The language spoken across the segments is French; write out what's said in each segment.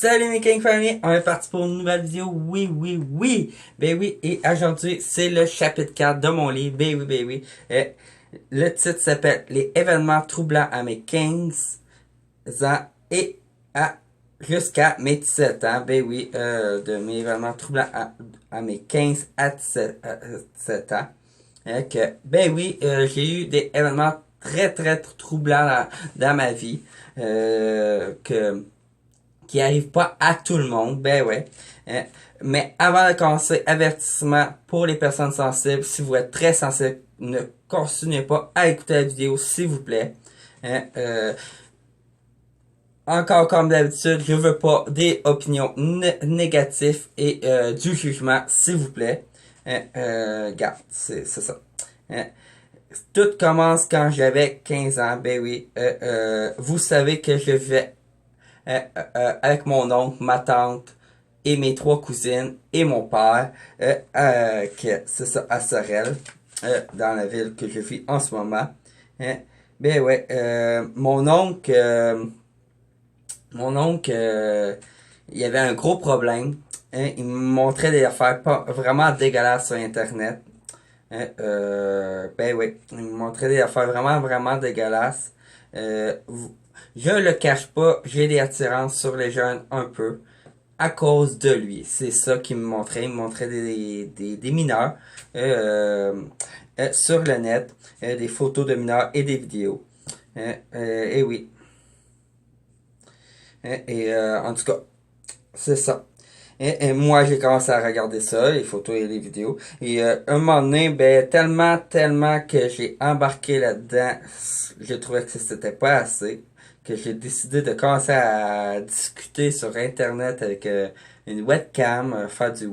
Salut mes King Family, on est parti pour une nouvelle vidéo, oui. Ben oui, et aujourd'hui, c'est le chapitre 4 de mon livre, ben oui. Le titre s'appelle Les événements troublants à mes 15 ans et jusqu'à mes 17 ans. Ben oui, de mes événements troublants à mes 15 à 17 ans. Ben oui, j'ai eu des événements très troublants dans ma vie. Qui arrive pas à tout le monde, ben ouais. Mais avant de commencer, avertissement pour les personnes sensibles, si vous êtes très sensible, ne continuez pas à écouter la vidéo, s'il vous plaît. Encore comme d'habitude, je veux pas des opinions négatives et du jugement, s'il vous plaît. Garde, c'est ça. Tout commence quand j'avais 15 ans, ben oui. Vous savez que je vais avec mon oncle, ma tante et mes 3 cousines et mon père, c'est ça, à Sorel, dans la ville que je vis en ce moment. Ben ouais, mon oncle, il y avait un gros problème. Il me montrait des affaires pas vraiment dégueulasses sur Internet. Ben oui, il me montrait des affaires vraiment dégueulasses. Je le cache pas, j'ai des attirances sur les jeunes un peu à cause de lui. C'est ça qu'il me montrait. Il me montrait des mineurs sur le net, des photos de mineurs et des vidéos. Et oui. En tout cas, c'est ça. Et moi, j'ai commencé à regarder ça, les photos et les vidéos. Et un moment donné, ben, tellement que j'ai embarqué là-dedans, je trouvais que c'était pas assez, que j'ai décidé de commencer à discuter sur Internet avec une webcam, faire du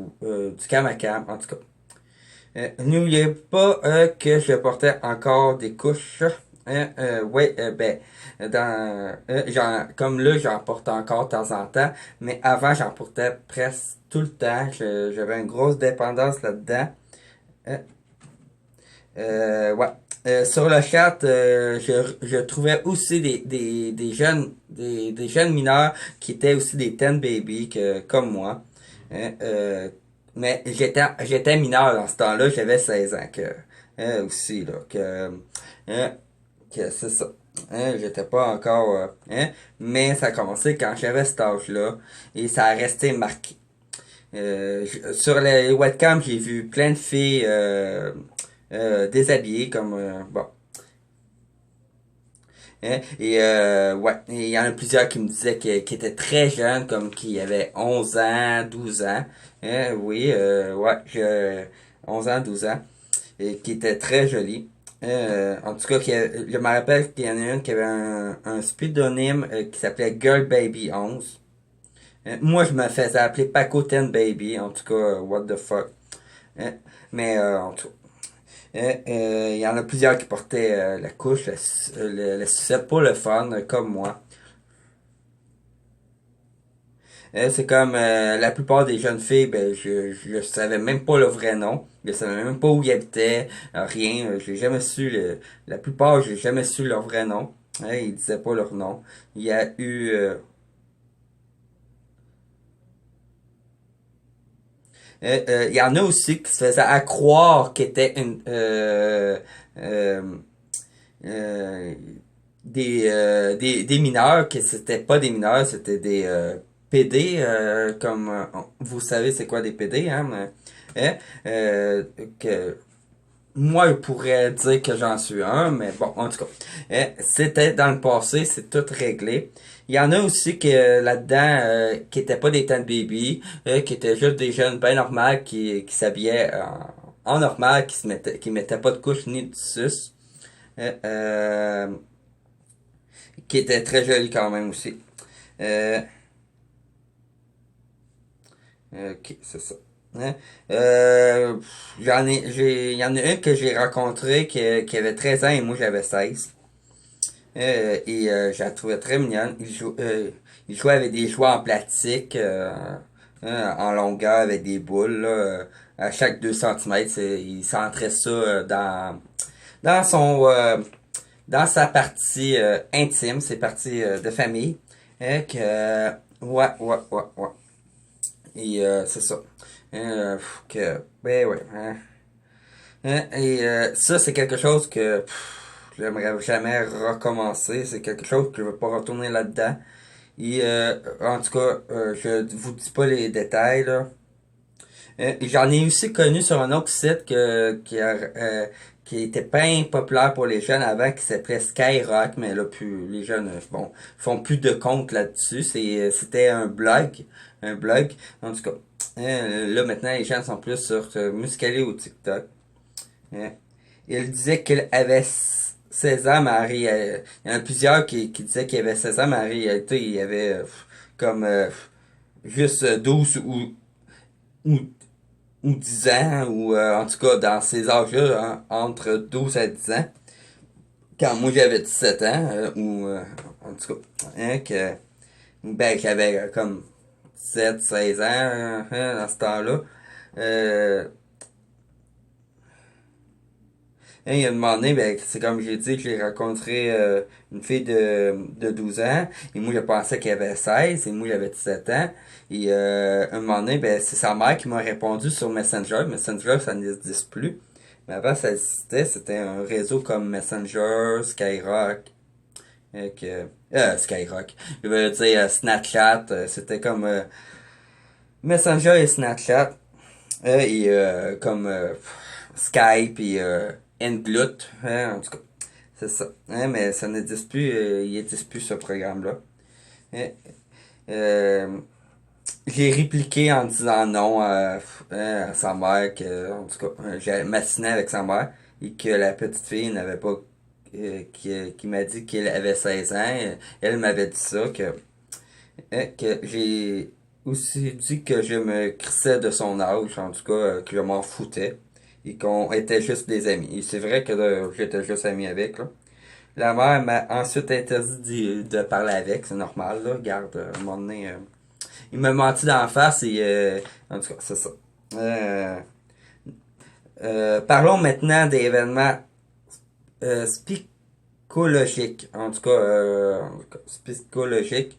cam à cam, en tout cas. N'oubliez pas que je portais encore des couches. Ouais, ben, comme là, j'en porte encore de temps en temps, mais avant, j'en portais presque tout le temps. J'avais une grosse dépendance là-dedans. Euh, ouais. Sur le chat, je trouvais aussi des jeunes mineurs qui étaient aussi des teen baby comme moi. Hein, mais j'étais mineur dans ce temps-là, j'avais 16 ans aussi là hein, que c'est ça. Hein, j'étais pas encore mais ça a commencé quand j'avais cet âge-là et ça a resté marqué. Sur les webcams, j'ai vu plein de filles déshabillées comme bon. Hein, et ouais, il y en a plusieurs qui me disaient qu'ils étaient très jeunes, comme qui avaient 11 ans, 12 ans. Oui, ouais, 11 ans, 12 ans. Et qui était très jolie. En tout cas, je me rappelle qu'il y en a une qui avait un pseudonyme qui s'appelait Girl Baby 11. Moi, je me faisais appeler Paco Ten Baby. En tout cas, what the fuck. Hein, mais en tout cas. Il y en a plusieurs qui portaient la couche, la sucette pour le fun, comme moi. C'est comme la plupart des jeunes filles, ben je savais même pas le vrai nom. Je savais même pas où ils habitaient, rien. J'ai jamais su la plupart, j'ai jamais su leur vrai nom. Ils disaient pas leur nom. Il y a eu il y en a aussi qui se faisaient à croire qu'ils étaient euh, euh, des mineurs, que c'était pas des mineurs, c'était des PD, comme vous savez c'est quoi des PD, hein, hein, que moi je pourrais dire que j'en suis un, mais bon, en tout cas, c'était dans le passé, c'est tout réglé. Il y en a aussi que là-dedans qui étaient pas des teen baby, qui étaient juste des jeunes bien normales qui s'habillaient en normal, qui mettaient pas de couche ni de sus. Euh, euh, qui était très joli quand même aussi. Euh, ok, c'est ça. Hein? Il y en a une que j'ai rencontré qui avait 13 ans et moi j'avais 16. Et je la trouvais très mignonne. Il jouait avec des jouets en plastique, en longueur avec des boules, là, à chaque 2 centimètres. Il centrait ça dans son, dans sa partie intime, ses parties de famille, que Ouais. Et c'est ça. Ben ouais. Et ça, c'est quelque chose que j'aimerais jamais recommencer. C'est quelque chose que je veux pas retourner là-dedans. Et en tout cas, je vous dis pas les détails là. J'en ai aussi connu sur un autre site qui était pas populaire pour les jeunes avant, qui s'appelait Skyrock, mais là plus les jeunes bon font plus de compte là-dessus. C'était un blog. En tout cas, là maintenant les gens sont plus sur Muscali ou TikTok. Hein. Il disait qu'il avait 16 ans, mais en réalité, il y en a plusieurs qui disaient qu'il avait 16 ans, mais en réalité, il avait comme juste 12 ou, ou 10 ans, ou en tout cas dans ces âges-là, hein, entre 12 à 10 ans. Quand moi j'avais 17 ans, en tout cas, hein, ben j'avais comme 17, 16 ans hein, dans ce temps-là. Euh, Hein, il y a demandé, ben, c'est comme j'ai dit que j'ai rencontré une fille de 12 ans, et moi je pensais qu'elle avait 16 et moi j'avais 17 ans. Et un moment donné, ben, c'est sa mère qui m'a répondu sur Messenger. Messenger, ça n'existe plus. Mais avant, ça existait, c'était un réseau comme Messenger, Skyrock, Skyrock. Je veux dire Snapchat, c'était comme Messenger et Snapchat. Et comme Skype et Nglut, hein, en tout cas, c'est ça. Hein, mais ça n'existe plus, il n'existe plus ce programme-là. Hein, euh, j'ai répliqué en disant non à sa mère, que, en tout cas, j'ai massiné avec sa mère et que la petite fille n'avait pas, qui m'a dit qu'elle avait 16 ans. Elle m'avait dit ça, que j'ai aussi dit que je me crissais de son âge, en tout cas, que je m'en foutais, et qu'on était juste des amis. Et c'est vrai que j'étais juste ami avec, là. La mère m'a ensuite interdit de parler avec, c'est normal, là. Garde, à un moment donné, il m'a menti d'en face et, en tout cas, c'est ça. Euh, parlons maintenant d'événements psychologiques, en tout cas, psychologiques.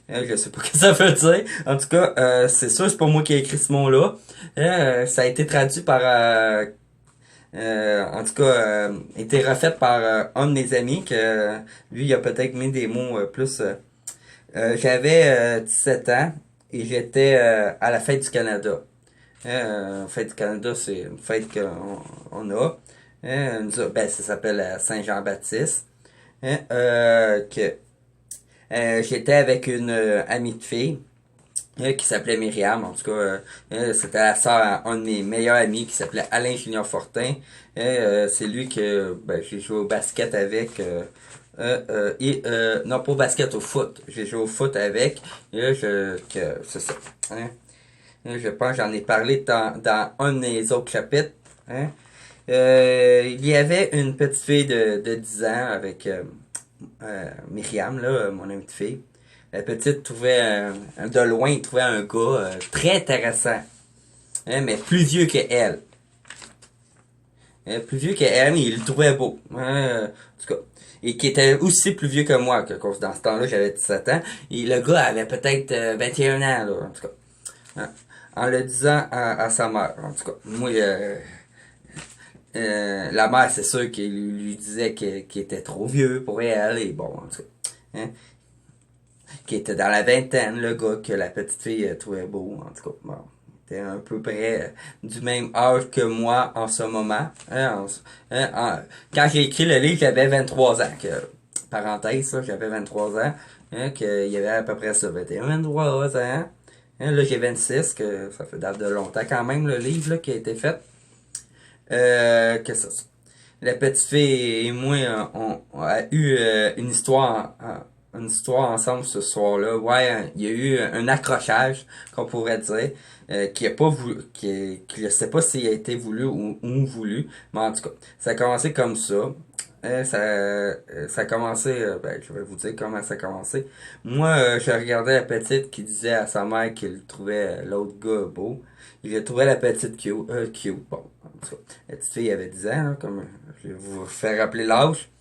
Je sais pas ce que ça veut dire. En tout cas, c'est sûr, c'est pas moi qui ai écrit ce mot-là. Ça a été traduit par, en tout cas, été refait par un de mes amis que lui, il a peut-être mis des mots plus. J'avais 17 ans et j'étais à la fête du Canada. Fête du Canada, c'est une fête qu'on a. Ben, ça s'appelle Saint-Jean-Baptiste. Que j'étais avec une amie de fille qui s'appelait Myriam. En tout cas, c'était la sœur à un de mes meilleurs amis qui s'appelait Alain Junior Fortin. C'est lui que ben, j'ai joué au basket avec. Non, pas au basket, au foot. J'ai joué au foot avec. C'est ça. Hein. Je pense que j'en ai parlé dans un des autres chapitres. Hein. Il y avait une petite fille de 10 ans avec Myriam, là, mon amie de fille. La petite trouvait, de loin, il trouvait un gars très intéressant, hein, mais plus vieux que elle. Plus vieux que elle, mais il le trouvait beau. Hein, en tout cas. Et qui était aussi plus vieux que moi, que dans ce temps-là, j'avais 17 ans. Et le gars avait peut-être 21 ans, là, en tout cas. Hein, en le disant à sa mère, en tout cas. Moi, la mère, c'est sûr qu'il lui disait qu'il était trop vieux pour elle, et bon, en tout cas. Hein, qui était dans la vingtaine, le gars que la petite fille trouvait beau, en tout cas. Bon, il était un peu près du même âge que moi en ce moment. Hein, quand j'ai écrit le livre, j'avais 23 ans. Parenthèse, ça, j'avais 23 ans. Hein, qu'il y avait à peu près ça, 21, 23 ans. Hein, là, j'ai 26, que ça fait date de longtemps quand même, le livre là, qui a été fait. Que ça. La petite fille et moi, on a eu une histoire ensemble ce soir-là. Ouais, il y a eu un accrochage, qu'on pourrait dire, qui a pas voulu, qui je sais pas s'il a été voulu ou voulu, mais en tout cas, ça a commencé comme ça. Ça a commencé, ben, je vais vous dire comment ça a commencé. Moi, je regardais la petite qui disait à sa mère qu'il trouvait l'autre gars beau. Je trouvais la petite cute. Bon, en tout cas, la petite fille avait 10 ans, là, comme je vais vous faire rappeler l'âge.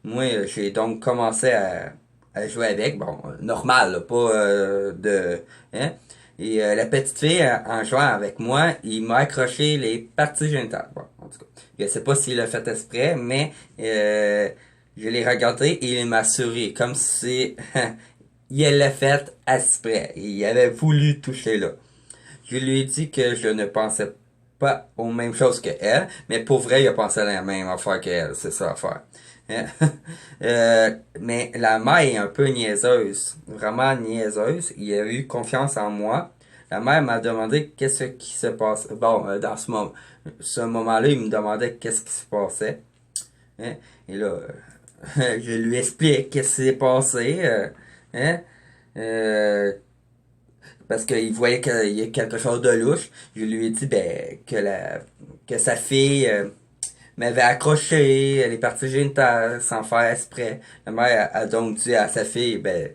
Moi, j'ai donc commencé à elle jouait avec, bon, normal, là, pas hein. Et la petite fille, en jouant avec moi, il m'a accroché les parties génitales. Bon, en tout cas, je sais pas s'il l'a fait exprès, mais je l'ai regardé et il m'a souri, comme si il l'a fait exprès. Il avait voulu toucher là. Je lui ai dit que je ne pensais pas aux mêmes choses que elle, mais pour vrai, il a pensé à la même affaire qu'elle, c'est ça l'affaire. Hein? Mais la mère est un peu niaiseuse, vraiment niaiseuse. Il a eu confiance en moi. La mère m'a demandé qu'est-ce qui se passe. Bon, dans ce moment-là, il me demandait qu'est-ce qui se passait. Hein? Et là, je lui explique qu'est-ce qui s'est passé. Hein? Euh, Parce qu'il voyait qu'il y a quelque chose de louche. Je lui ai dit ben que sa fille m'avait accroché, elle est partie génitale sans faire exprès. La mère a donc dit à sa fille ben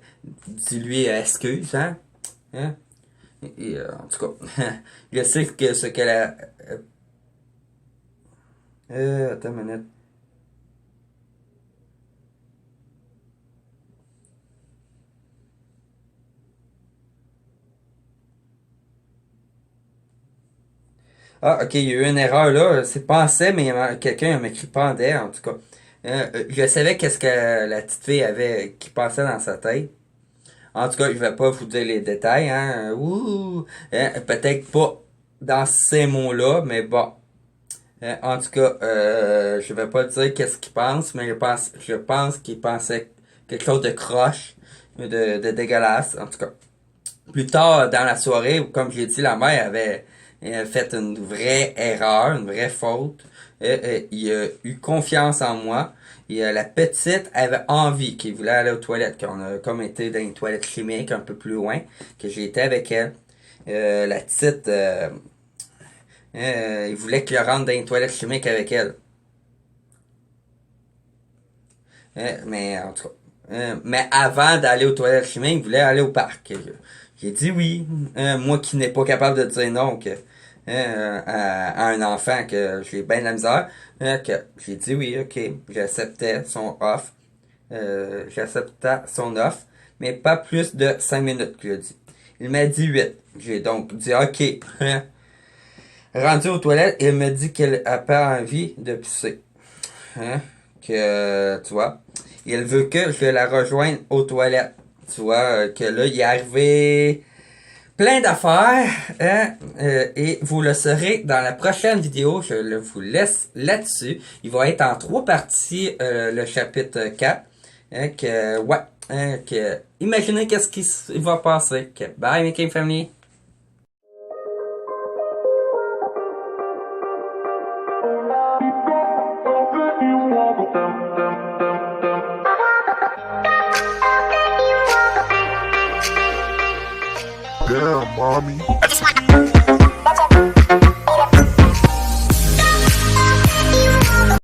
dis-lui excuse, hein? Hein? Et, en tout cas, je sais que ce qu'elle a. Attends une minute. Ah, ok, il y a eu une erreur là. C'est pensait, mais quelqu'un m'a écrit pendait, en tout cas. Je savais qu'est-ce que la petite fille avait qui passait dans sa tête. En tout cas, je vais pas vous dire les détails, hein. Ouh, hein, peut-être pas dans ces mots-là, mais bon. En tout cas, je vais pas dire qu'est-ce qu'il pense, mais je pense qu'il pensait quelque chose de croche, de dégueulasse, en tout cas. Plus tard dans la soirée, comme j'ai dit, la mère avait fait une vraie erreur, une vraie faute. Il a eu confiance en moi. Et la petite avait envie, qu'il voulait aller aux toilettes, qu'on a comme été dans une toilette chimique un peu plus loin, que j'ai été avec elle. La petite, il voulait que je rentre dans une toilette chimique avec elle. Mais en tout cas, mais avant d'aller aux toilettes chimiques, il voulait aller au parc. J'ai dit oui. Moi qui n'ai pas capable de dire non à un enfant que j'ai bien de la misère, que j'ai dit oui, ok. J'acceptais son offre. J'acceptais son offre, mais pas plus de 5 minutes, que je dis. Il m'a dit 8. J'ai donc dit ok. Rendu aux toilettes, il me dit qu'elle a pas envie de pisser. Hein? Que, tu vois, il veut que je la rejoigne aux toilettes. Tu vois, que là, il est arrivé plein d'affaires, hein, et vous le saurez dans la prochaine vidéo. Vous laisse là-dessus. Il va être en 3 parties, le chapitre 4. Hein, que, ouais, hein, que, imaginez qu'est-ce qui va passer. Que, bye, Making Family. Damn, mommy.